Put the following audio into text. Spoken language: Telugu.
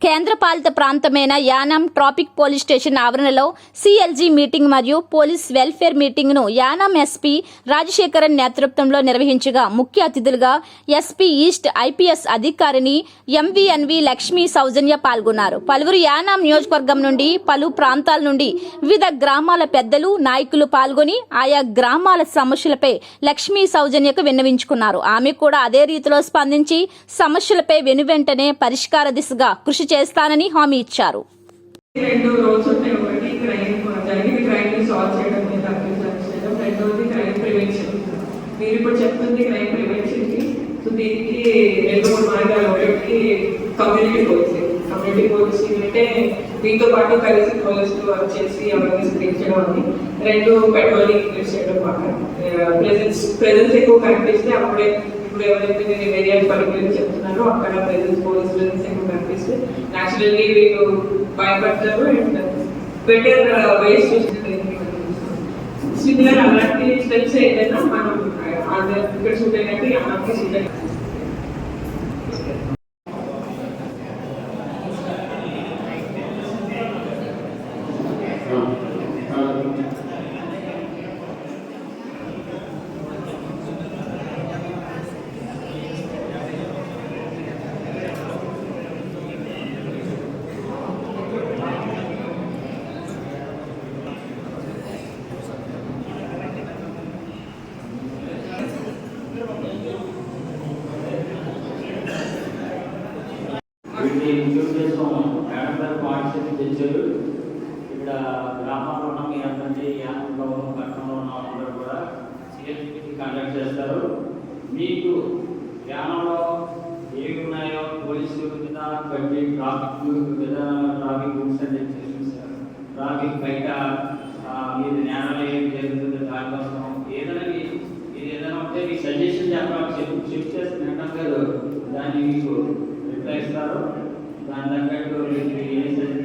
కేంద్రపాలిత ప్రాంతమైన యానాం ట్రాఫిక్ పోలీస్ స్టేషన్ ఆవరణలో సిఎల్జీ మీటింగ్ మరియు పోలీస్ వెల్ఫేర్ మీటింగ్ను యానాం ఎస్పీ రాజశేఖరన్ నేతృత్వంలో నిర్వహించగా ముఖ్య అతిథులుగా ఎస్పీ ఈస్ట్ ఐపీఎస్ అధికారిని ఎంవీఎన్వి లక్ష్మీ సౌజన్య పాల్గొన్నారు. పలువురు యానాం నియోజకవర్గం నుండి పలు ప్రాంతాల నుండి వివిధ గ్రామాల పెద్దలు నాయకులు పాల్గొని ఆయా గ్రామాల సమస్యలపై లక్ష్మీ సౌజన్యకు విన్నవించుకున్నారు. ఆమె కూడా అదే రీతిలో స్పందించి సమస్యలపై వెనువెంటనే పరిష్కార దిశగా కృషి చేస్తానని హామీ ఇచ్చారు. రెండు రోజు ఒకటి క్రైమ్ సాల్వ్ చేయడం మీద అభ్యర్థించడం, రెండోది క్రైమ్ ప్రివెన్షన్. మీరు ఇప్పుడు చెప్తుంది క్రైమ్ ప్రివెన్షన్ కి. సో దీనికి రెండు మూడు మార్గాలు. ఒకటి కమ్యూనిటీ పోలీసింగ్ అంటే మీతో పాటు కలిసి పోలీసులు వర్క్ చేసి అవేర్నెస్ పెంచడం అని. రెండు పెట్రోలింగ్ యూజ్ చేయడం బాగా ప్రెజెన్స్ ఎక్కువ కనిపిస్తే అప్పుడే ఇప్పుడు ఎవరైతే నేను ఏరియా పర్టికులర్ చెప్తున్నారో అక్కడ పోలీస్ ప్రెజెన్స్ ఎక్కువ కనిపిస్తే న్యాచురల్లీ వీళ్ళు భయపడతారు అండ్ బెటర్ వేస్ సిమిలర్ అలాంటి స్టెప్స్ ఏదైనా మనం ఇక్కడ షూట్ అయినట్టు అలాంటి షూట్ అయినట్టు. తెచ్చారు. ఇక్కడ గ్రామాల్లో ఉన్న మీ అందరినీ యానంలో పట్టణంలో ఉన్న వాళ్ళందరూ కూడా సిఎల్జీ కండక్ట్ చేస్తారు. మీకు యానంలో ఏమి ఉన్నాయో పోలీసులు విధానం బట్టి traffic rules and regulations, traffic బయట మీరు జ్ఞానాలు ఏం జరుగుతుంది దానికోసం ఏదైనా ఉంటే మీ సజెషన్ చెప్తే మేడం గారు దాన్ని మీకు రిప్లై ఇస్తారు. దాని తగ్గట్టు మీకు ఏ సజెషన్